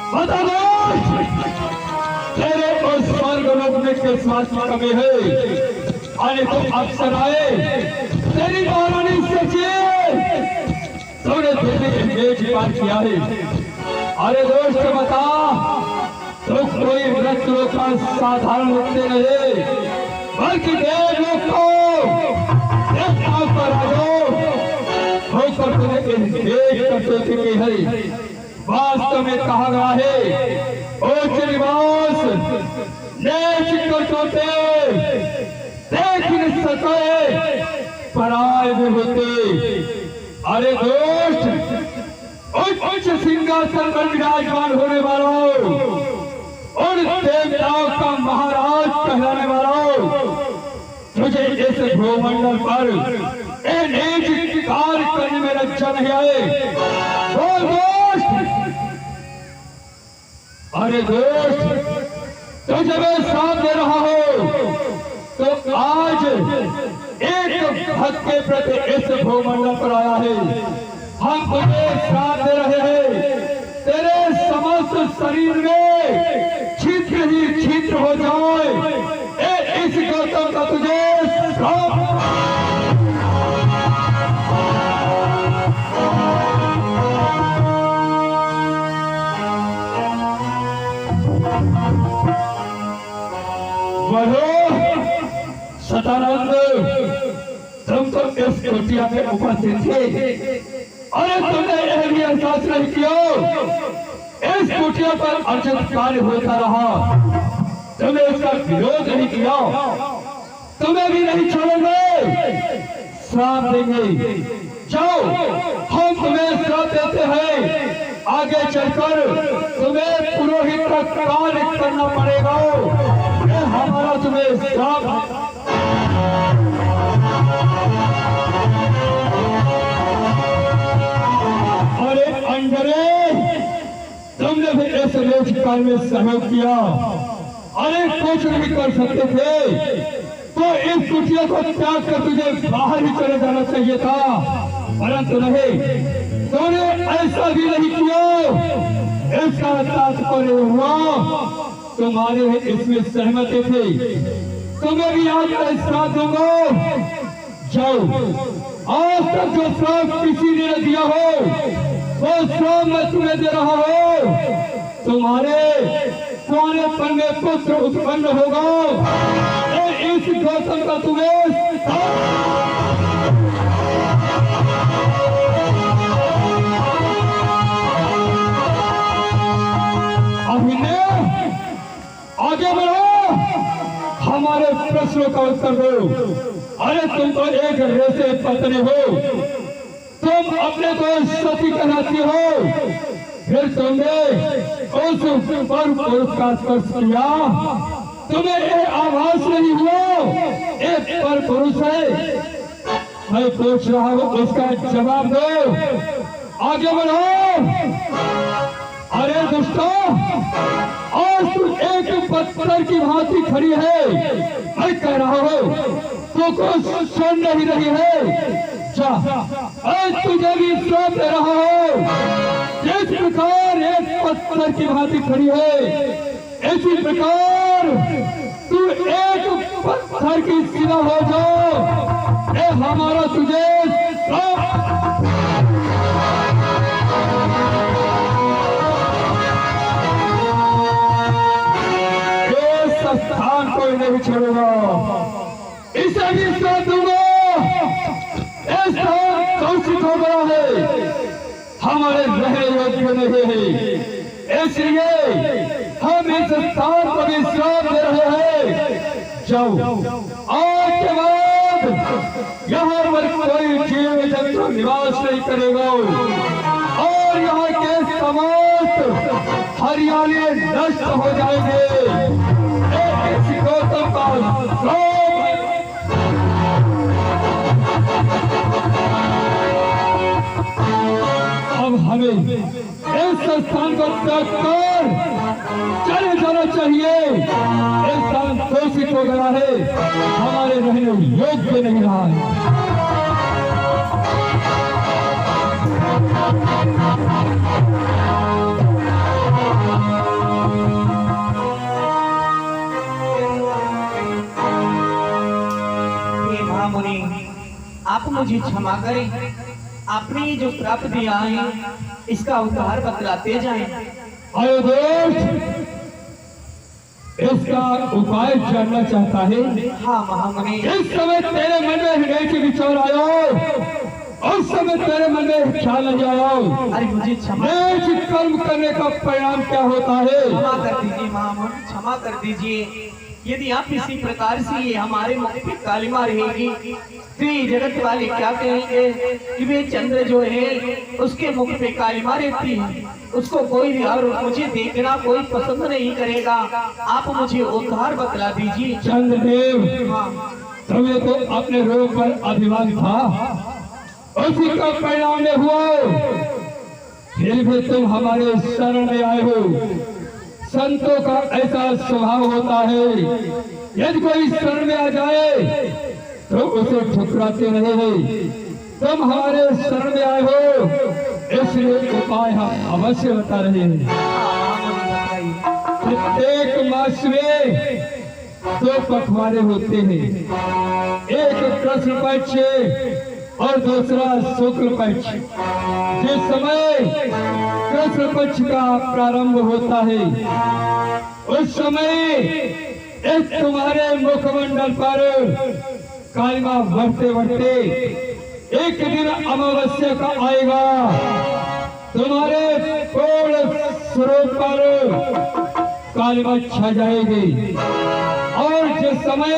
बता दो तेरे उस स्वर्ग लोक में किस बात की कमी है? अरे तुम अक्सर आए तेरी महारानी सचिए तूने एंगेज पार किया है। अरे दोस्त बता तो कोई व्रत लोग का साधारण होते नहीं बल्कि देव लोग को होकर तुझे एंगेज करते थे है। वास्तव में कहा गया है उच्च निवास नेच करते देख नहीं सके पराये में होते। अरे दोस्त उच्च सिंहासन पर विराजमान होने वालों और देवताओं का महाराज कहलाने वालों तुझे इस भूमंडल पर नीच कार्य करने में लज्जा नहीं आए? बोल दोस्त। अरे दोस्त तुझे मैं साथ दे रहा हूं तो आज एक भक्त के प्रति इस भूमंडल पर आया है। हम तुझे साथ दे रहे हैं तेरे समस्त शरीर में छिद्र ही छिद्र हो जाए इस गौतम का तुझे सदानंद तुम तो इस कुटिया में उपस्थित थे। अरे तुमने यह भी एहसास नहीं किया इस कुटिया पर अर्जित कार्य होता रहा तुमने इसका विरोध नहीं किया। तुम्हें भी नहीं छोड़ेंगे श्राप देंगे। जाओ हम तुम्हें श्राप देते हैं आगे चलकर तुम्हें पुरोहित का कार्य करना पड़ेगा। हमारा तुम्हें श्राप अरे अंडरे तुमने भी इस रोज काल में सहयोग किया। अरे कुछ नहीं कर सकते थे तो इस कुटिया को त्याग कर तुझे बाहर ही चले जाना चाहिए था परंतु नहीं तुमने ऐसा भी नहीं किया। इसका तात्पर्य हुआ तुम्हारे इसमें सहमति थी। तुम्हें भी आज का श्राप दूंगा। जाओ आज तक जो श्राप किसी ने दिया हो वो श्राप मैं तुम्हें दे रहा हूं। तुम्हारे कुआरेपन में पुत्र उत्पन्न होगा इस गौतम का तुम्हें अभिनय आगे बढ़ो हमारे प्रश्नों का उत्तर दो। अरे तुम तो एक रेसे पत्नी हो तुम अपने को सती कहलाती हो फिर तुमने उस पर पुरुष का स्पर्श किया तुम्हें ये आभास नहीं हुआ एक पर पुरुष है। मैं पूछ रहा हूं उसका जवाब दो। आगे बढ़ो। अरे दुष्टों आज तू एक पत्थर की भांति खड़ी है। मैं कह रहा हूं तू कुछ सुन नहीं रही है। आज तुझे भी श्राप दे रहा हूं। जिस प्रकार एक पत्थर की भांति खड़ी है इसी प्रकार तू एक पत्थर की सिवा हो जाओ। ये हमारा तुझे स्थान कोई नहीं छोड़ेगा। इसे भी श्राप दूंगा। दूषित हो गया है हमारे रहने योग्य नहीं है इसलिए हम इस स्थान को भी श्राप दे रहे हैं। जाओ आज के बाद यहाँ पर कोई जीव जंतु निवास नहीं करेगा और यहाँ के समस्त हरियाली नष्ट हो जाएंगे। इस गौतम का अब हमें इस स्थान को त्याग कर चले जाना चाहिए। इस स्थान दूषित हो गया है हमारे रहने योग्य नहीं रहा है। मुझे क्षमा करें। आपने ये जो प्राप्तियां हैं इसका उद्धार बतलाते जाएं। अरे दोस्त, इसका उपाय जानना चाहता है? हाँ महामुनि। इस समय तेरे मन में हृदय के विचार आयो, उस समय तेरे मन में ख्याल नहीं आया। अरे मुझे क्षमा कर्म करने का परिणाम क्या होता है? क्षमा कर दीजिए महामुनि, क्षमा कर दीजिए। यदि आप इसी प्रकार से ये हमारे मुख पे कालिमा रहेगी तो ये जगत वाले क्या कहेंगे कि वे चंद्र जो है उसके मुख पे कालिमा रहती है, उसको कोई भी और मुझे देखना कोई पसंद नहीं करेगा। आप मुझे उद्धार बतला दीजिए। चंद्रदेव, तुम्हें तो अपने रोग पर अभिमान था, उसी का परिणाम में हुआ, फिर भी तुम हमारे शरण में आए हो। संतों का ऐसा स्वभाव होता है, यदि कोई शरण में आ जाए तो उसे ठुकराते नहीं। तुम हमारे शरण में आए हो, इसलिए उपाय हम अवश्य बता रहे हैं। प्रत्येक मास में 2 पखवाड़े होते हैं, एक कृष्ण पक्ष और दूसरा शुक्ल पक्ष। जिस समय कृष्ण पक्ष का प्रारंभ होता है उस समय एक तुम्हारे मुखमंडल पर कालिमा बढ़ते बढ़ते एक दिन अमावस्या का आएगा, तुम्हारे पूर्ण स्वरूप पर कालिमा छा जाएगी। और जिस समय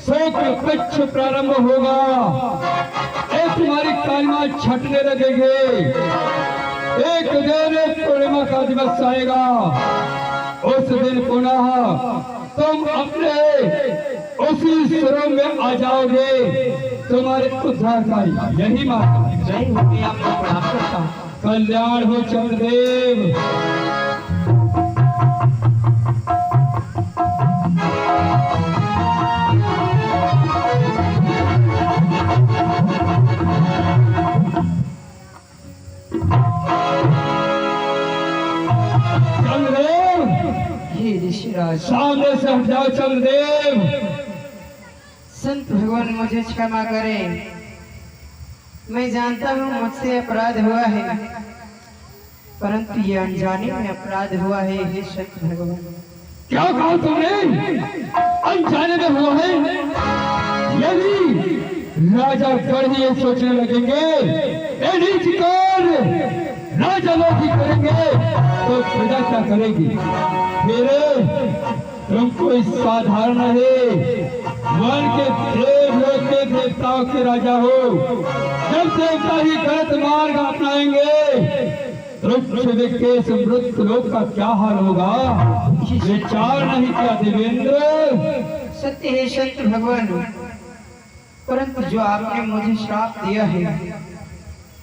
शुक्ल पक्ष प्रारंभ होगा एक तुम्हारी कालिमा छटने लगेगी। एक दिन पूर्णिमा का दिवस आएगा, उस दिन पुनः तुम अपने उसी स्वरूप में आ जाओगे। तुम्हारे उद्धार का यही मार्ग है। जय होगी आपको प्रणाम करता हूँ। कल्याण हो चंद्रदेव। सामने से हट जाओ चंद्रदेव। संत भगवान मुझे क्षमा करें, मैं जानता हूँ मुझसे अपराध हुआ है, परंतु ये अनजाने में अपराध हुआ है। हे संत भगवान। क्या कहा तुमने? अनजाने में हुआ है? यदि राजा गढ़ ये सोचने लगेंगे राजा लोग ही करेंगे तो प्रजा क्या करेगी? मेरे तुम कोई साधारण है, वन के देवलोक के देवताओं के राजा हो। जब देवता ही गलत मार्ग अपनाएंगे तो पृथ्वी के समृद्ध लोक का क्या हाल होगा? विचार नहीं किया देवेंद्र? सत्य है संत भगवान, परंतु जो आपने मुझे श्राप दिया है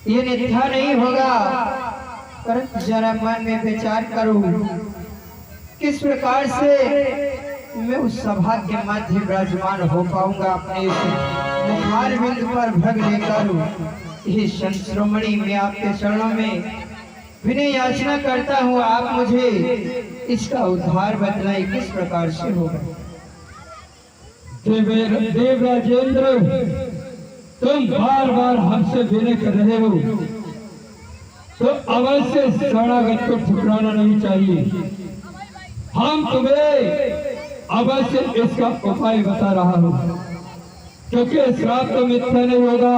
ये निष्ठा नहीं होगा। परंतु जरा मन में विचार करूं किस प्रकार से मैं उस सभा के मध्य विराजमान हो पाऊंगा अपने इस मुखार बिंदु पर भग लेकर। ये शिरोमणि मैं आपके चरणों में विनय याचना करता हूँ, आप मुझे इसका उद्धार बतलाएं किस प्रकार से होगा। देवराजेंद्र, तुम बार बार हमसे विनय कर रहे हो तो अवश्य शरणागत को ठुकराना नहीं चाहिए। हम तुम्हें अवश्य इसका उपाय बता रहा हूँ, क्योंकि श्राप तो मिथ्या नहीं होगा।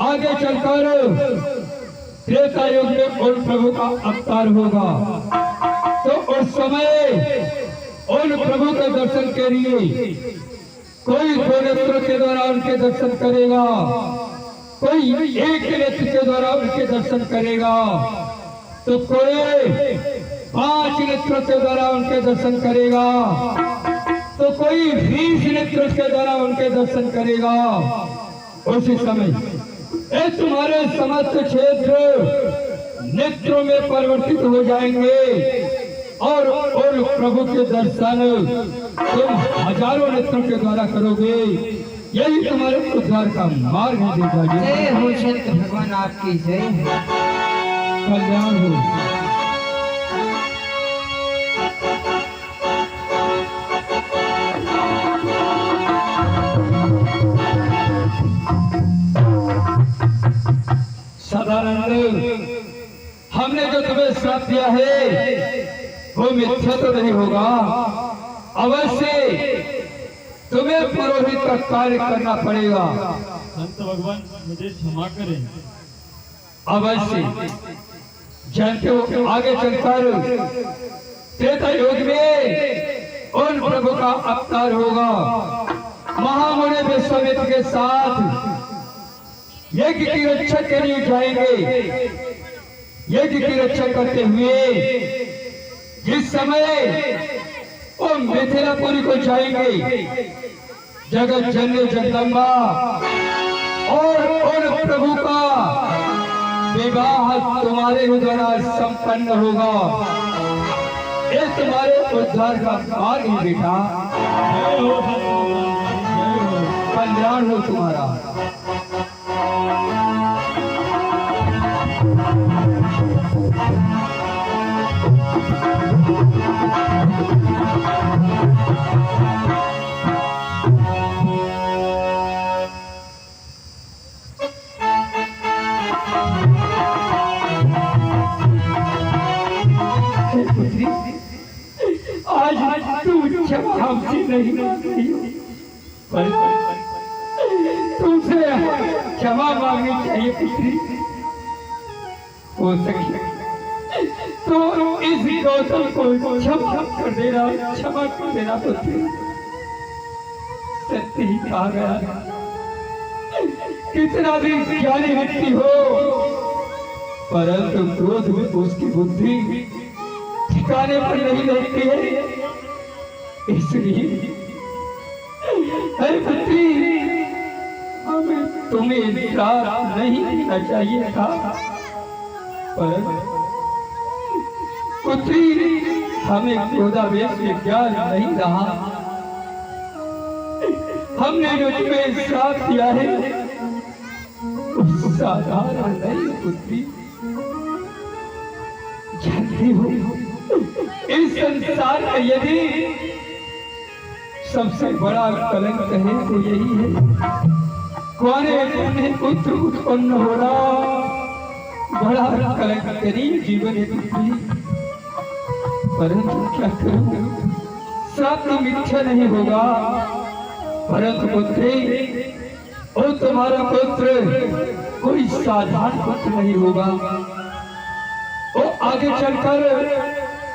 आगे चलकर त्रेता युग में उन प्रभु का अवतार होगा, तो उस समय उन प्रभु के दर्शन के लिए कोई 2 नेत्रों के द्वारा उनके दर्शन करेगा, कोई 1 नेत्र के द्वारा उनके दर्शन करेगा, तो कोई 5 नेत्रों के द्वारा उनके दर्शन करेगा, तो कोई 20 नेत्रों के द्वारा उनके दर्शन करेगा। उसी समय ये तुम्हारे समस्त क्षेत्र नेत्रों में परिवर्तित हो जाएंगे और उन प्रभु के दर्शन तुम हजारों नेत्रों के द्वारा करोगे। यही तुम्हारे उद्धार का मार्ग है। जय हो संत भगवान, आपकी जय। कल्याण हो। श्राप दिया है वो मिथ्या तो नहीं होगा। अवश्य तुम्हें पुरोहित का कार्य करना पड़ेगा। संत भगवान मुझे क्षमा करें। अवश्य जानते हो आगे चलकर त्रेता युग में उन प्रभु का अवतार होगा। महामुनि विश्वामित्र के साथ यज्ञ की रक्षा के लिए जाएंगे। यज्ञ की रक्षा करते हुए जिस समय वो मिथिलापुरी को जाएंगे, जगत जननी जगदम्बा और उन प्रभु का विवाह तुम्हारे द्वारा संपन्न होगा। ये तुम्हारे उद्धार का मार्ग है बेटा। जय हो संत भगवान, जय हो। कल्याण हो तुम्हारा। आज तू क्षमा हमसे नहीं मांग रही हो, पर तुमसे क्षमा मांगनी चाहिए पुत्री। हो सके तो इस गौतम को क्षमा कर देना, क्षमा कर देना पुत्री। सत्य ही कहा गया, कितना भी ज्ञानी व्यक्ति हो परंतु क्रोध में उसकी बुद्धि ठिकाने पर नहीं रहती है। इसलिए अरे पुत्री, हमें तुम्हें श्राप नहीं देना चाहिए था, पर पुत्री हमें क्रोधावेश में ज्ञान नहीं रहा। हमने जो तुम्हें श्राप दिया है वो साधारण नहीं पुत्री। जानती हो इस संसार में यदि सबसे बड़ा कलंक है तो यही है कुआरे में पुत्र उत्पन्न होना। बड़ा कलंकरी जीवन है पुत्री, परंतु क्या करूं, श्राप तो मिथ्या नहीं होगा। परंतु पुत्री वो तुम्हारा पुत्र कोई साधारण पुत्र नहीं होगा। वो आगे चलकर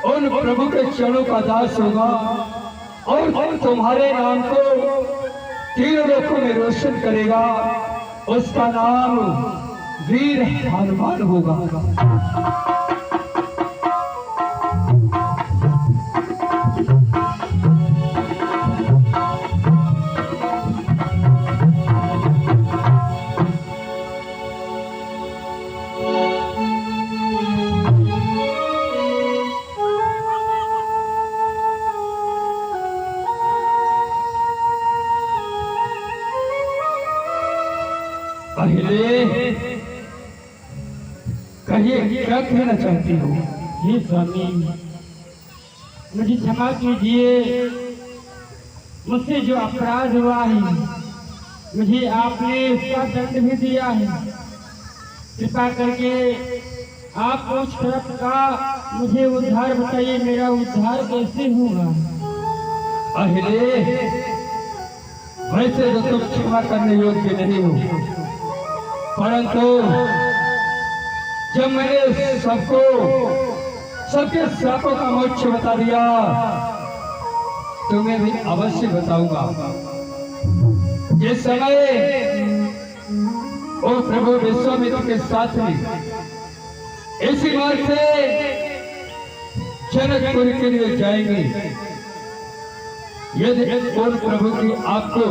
उन प्रभु के चरणों का दास होगा और तुम्हारे नाम को तीनों लोकों में रोशन करेगा। उसका नाम वीर हनुमान होगा। पहले कहिए क्या कहना चाहती हो? हे स्वामी, मुझे क्षमा कीजिए। मुझसे जो अपराध हुआ है मुझे आपने उसका दंड भी दिया है। कृपा करके आप उस तरफ का मुझे उद्धार बताइए। मेरा उद्धार कैसे होगा? पहले वैसे तो तुम क्षमा करने योग्य नहीं हो, परंतु जब मैंने सबको सबके श्रापों का मोक्ष बता दिया, तुम्हें भी अवश्य बताऊंगा। जिस समय वो प्रभु विश्वामित्र के साथ में इसी मार्ग से जनकपुर के लिए जाएंगे, यदि उन प्रभु की आपको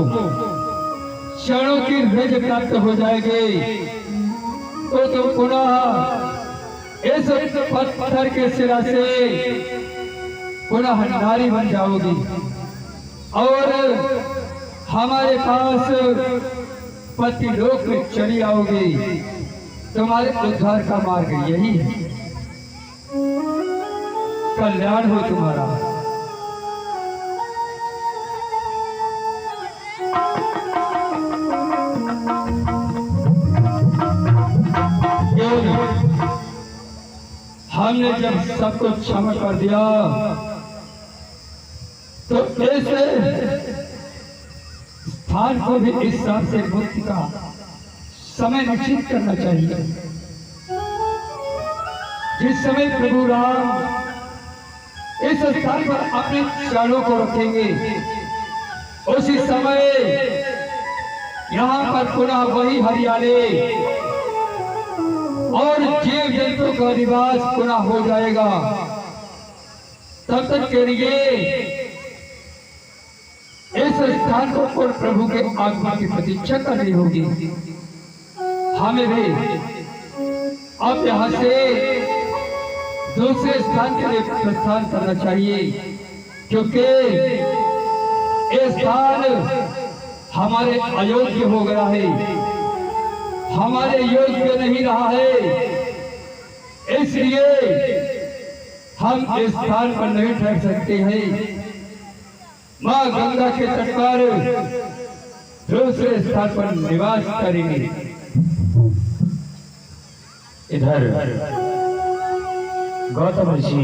क्षणों की भेज प्राप्त हो जाएगी तो तुम पुनः इस पत्थर के सिरा से पुनः नारी बन जाओगी और हमारे पास पति लोक में चली आओगी। तुम्हारे उद्धार का मार्ग यही है। कल्याण हो तुम्हारा। हमने जब सब कुछ क्षमा कर दिया तो ऐसे स्थान को भी इस हिसाब से मुक्ति का समय निश्चित करना चाहिए। जिस समय प्रभु राम इस स्थान पर अपने चरणों को रखेंगे उसी समय यहाँ पर पुनः वही हरियाली और जीव जंतु का निवास पुनः हो जाएगा। तब तक के लिए इस स्थान को और प्रभु के आगमन की प्रतीक्षा करनी होगी। हमें भी अब यहाँ से दूसरे स्थान के लिए प्रस्थान करना चाहिए, क्योंकि ये स्थान हमारे अयोग्य हो गया है, हमारे योग्य नहीं रहा है। इसलिए हम इस स्थान पर नहीं ठहर सकते हैं। माँ गंगा के तट पर दूसरे स्थान पर निवास करेंगे। इधर गौतम ऋषि